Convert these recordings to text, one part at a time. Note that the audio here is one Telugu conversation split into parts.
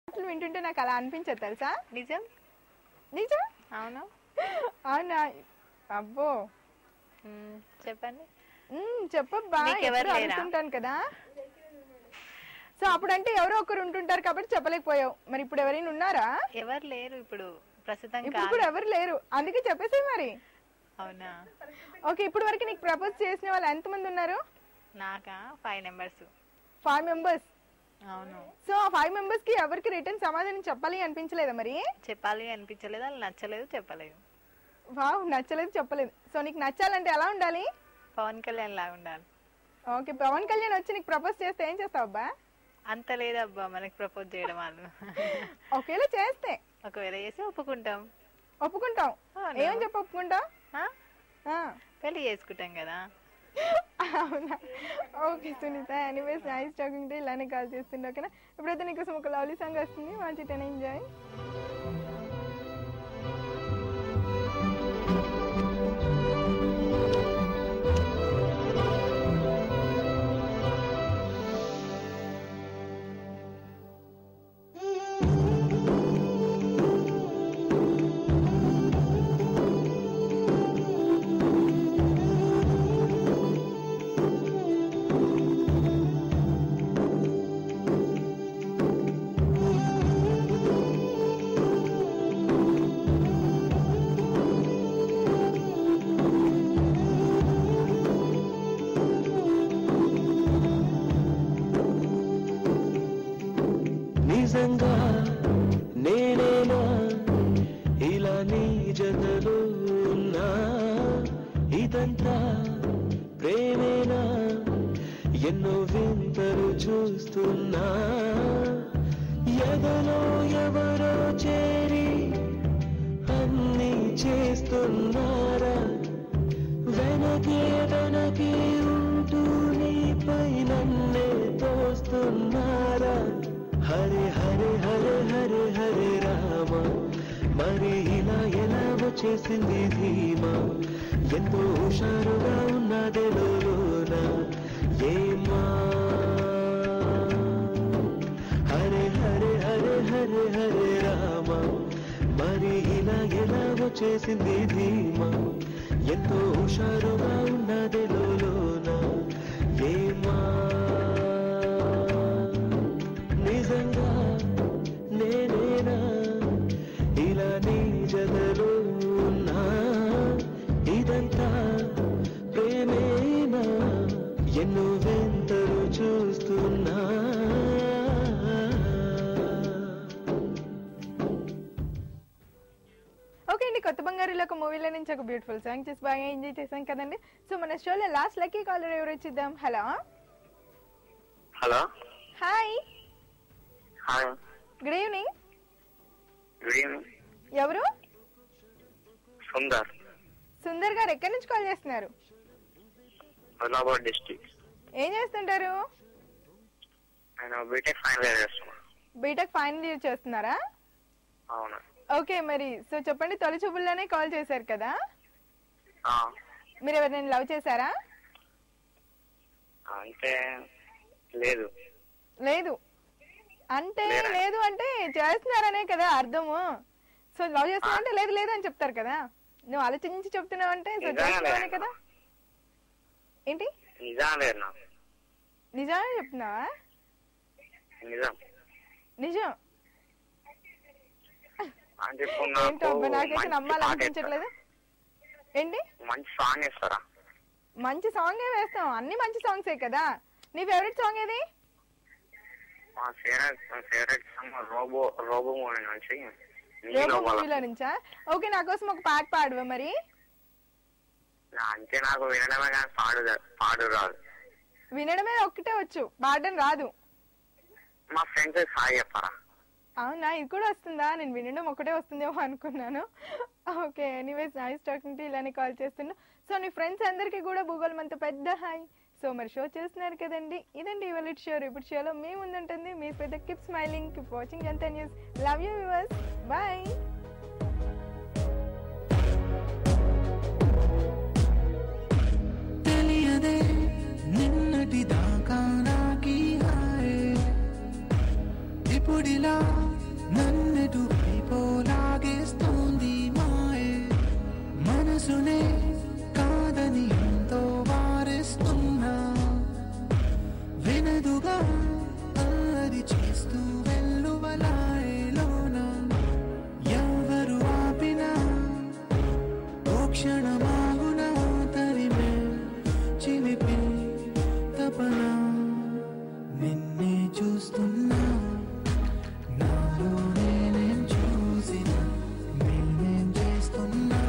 పాటలు వింటుంటే నాకు అలా అనిపించదు తెలుసా. నిజం నిజం. అవును. అవునా? అబ్బో చెప్పండి. చెప్పబ్బా, అడుగుతుంటాను కదా. సో అప్పుడంటే ఎవరో ఒకరు ఉంటుంటారు కాబట్టి చెప్పలేకపోయావు. మరి ఇప్పుడు ఎవరైనా ఉన్నారా? ఎవరు లేరు ఇప్పుడు ప్రస్తుతం. ఇప్పుడు కూడా ఎవరు లేరు, అందుకే చెప్పేసి మరి. అవునా? ఓకే, ఇప్పుడు వరకు నీకు ప్రపోజ్ చేసిన వాళ్ళు ఎంతమంది ఉన్నారు? నాకా 5 మెంబర్స్. 5 మెంబర్స్. అవును. సో ఆ 5 మెంబర్స్ కి ఎవరికి రిటర్న్ సమాధానం చెప్పాలి అనిపించలేదా? మరి చెప్పాలి అనిపించలేదు, వాళ్ళు నచ్చలేదు, చెప్పలేదు. వావ్, నచ్చలేదు, చెప్పలేదు. సో నీకు నచ్చాలంటే ఎలా ఉండాలి? పవన్ కళ్యాణ్ లాగా ఉండాలి. ఓకే, పవన్ కళ్యాణ్ వచ్చి నీకు ప్రపోజ్ చేస్తే ఏం చేస్తావు అబ్బా? అంత లేదబ్బా మనకి ప్రపోజ్ చేయడం వాళ్ళు. ఒకవేళ చేస్తే? ఒకవేళ చేస్తే ఒప్పుకుంటాం. ఒప్పుకుంటాం? ఏమని చెప్పి ఒప్పుకుంటాం? పెళ్లి చేసుకుంటాం కదా. అవునా? Okay Sunita, anyways nice talking to. ఇలానే కాల్ చేస్తుండే. ఓకేనా? ఇప్పుడైతే నీకోసం ఒక లవ్లీ సాంగ్ వస్తుంది, మంచి టెన్ ఎంజాయ్. నిజంగా నేనేనా ఇలా నీ జతలో ఉన్నా? ఇదంతా ప్రేమేనా? ఎన్నో వింతలు చూస్తున్నా. ఎదలో ఎవరో చేరి అన్నీ చేస్తున్నారా? వెనకే వెనకే ఉంటూ నీపై నన్నే తోస్తున్నారా? హరే హరే హరే హరే హరే రామ, మరి ఇలా ఎలా వచ్చేసింది ధీమా? ఎంతో హుషారుగా ఉన్నదే లోన ఏమా? హరే హరే హరే హరే హరే రామ, మరి ఇలా ఎలా వచ్చేసింది ధీమా? ఎంతో హుషారుగా ఉన్నదే లోన ఏమా? నిజంగా నేనేనా ఇలా నీ జతలో ఉన్నా? ఇదంతా ప్రేమేనా? ఎన్నో వింతలు చూస్తున్నా. ఓకే అండి, కొత్త బంగారులో ఒక మూవీలో నుంచి ఒక బ్యూటిఫుల్ సాంగ్ చేసి బాగా ఎంజాయ్ చేసాం కదండి. సో మన షోలో లాస్ట్ లక్కీ కాలర్ ఎవరు వచ్చిద్దాం. Hello. Hello. Hi. Hi. Good evening. Good evening. ఎవరు? సుందర్. సుందర్ గారు ఎక్కడి నుంచి కాల్ చేస్తున్నారు? ఆదిలాబాద్ డిస్ట్రిక్ట్. ఏం చేస్తుంటారు? నేను బీటెక్ ఫైనల్ ఇయర్ చేస్తున్నా. బీటెక్ ఫైనల్ ఇయర్ చేస్తున్నారా? అవును. ఓకే, మరి సో చెప్పండి, తొలి చూపుల్లోనే కాల్ చేశారు కదా, మీరు ఎవరైనా లవ్ చేశారా? అంటే లేదు. లేదు అంటే లేదు అంటే చేస్తున్నారనే కదా అర్థము. సో లవ్ చేస్తున్నా అంటే లేదు లేదు అని చెప్తారు కదా. నువ్వు ఆలోచించి చెప్తున్నావు అంటే సో చేస్తున్నావనే కదా. ఏంటి నిజమే చెప్తున్నావా? నిజం. ఏంటబ్బా, నాకైతే నమ్మాలనిపించట్లేదు. ఏంటి? మంచి సాంగ్ వేస్తారా? మంచి సాంగే వేస్తాం, అన్ని మంచి సాంగ్సే కదా. నీ ఫేవరెట్ సాంగ్ ఏది? మా ఫేవరెట్ సాంగ్ రోబో మూవీలో నుంచా? ఓకే, నా కోసం ఒక పాట పాడువా మరి? అంటే నాకు వినడమే కానీ పాడు రాదు. వినడమే ఒక్కటే వచ్చు, పాడడం రాదు. మా ఫ్రెండ్స్ హాయ్ చెప్పారా? అవునా, ఇది కూడా వస్తుందా? నేను వినడం ఒకటే వస్తుందేమో అనుకున్నాను. Okay, anyways nice talking to. ఇలానే కాల్ చేస్తున్నా. సో నీ ఫ్రెండ్స్ అందరికీ కూడా భూగోళం అంత పెద్ద హాయ్. సో మరి షో చేస్తున్నారు కదండి, ఇదండి ఇవాళ షో. ఇప్పుడు షోలో మీ ముందుంటుంది మీ పెద్ద. Keep smiling, keep watching Janata news. Love you viewers, bye. తెలియదే నిన్నటి దాకా నాకీ హాయ్, ఇప్పుడిలా నన్నెటు వైపోలాగేస్తోంది మాయే మనసునే కాదని ఎంతో వారిస్తున్నా వినదుగా అది చేస్తూ వెల్లువలాయలోన ఎవరు ఆపినా ఓ క్షణమాగున తరిమే చిలిపి తపన నిన్నే చూస్తున్నా నాలో నేనేం చూసినా నేనేం చేస్తున్నా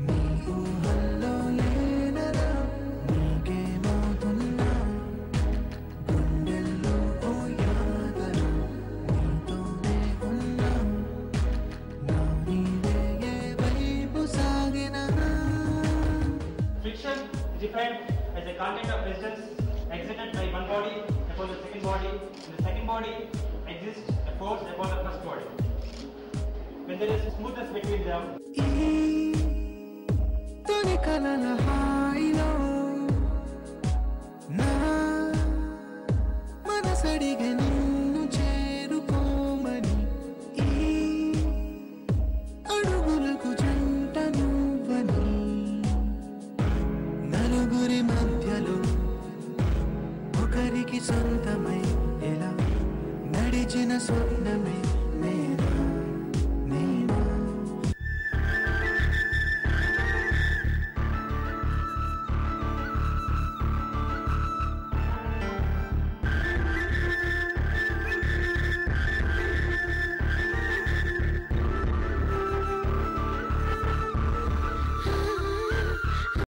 నీ ఊహల్లో లేనరా నీకేమవుతున్నా గుండెల్లో ఓ యాతన నీతోనే ఉన్నా నా నీవే ఏ వైపు సాగినా Friction is defined as the content of resistance exerted by one body upon the second body. In the second body exists a force upon the first body. When there is smoothness between them, ఈ తొలి కలల హాయిలో నా మనసడిగ నిన్ను చేరుకోమని ఈ అడుగులకు జంట నువ్వని నలుగురి మధ్యలో ఒకరికి సొంతమై ఎలా నడిచిన స్వప్నమే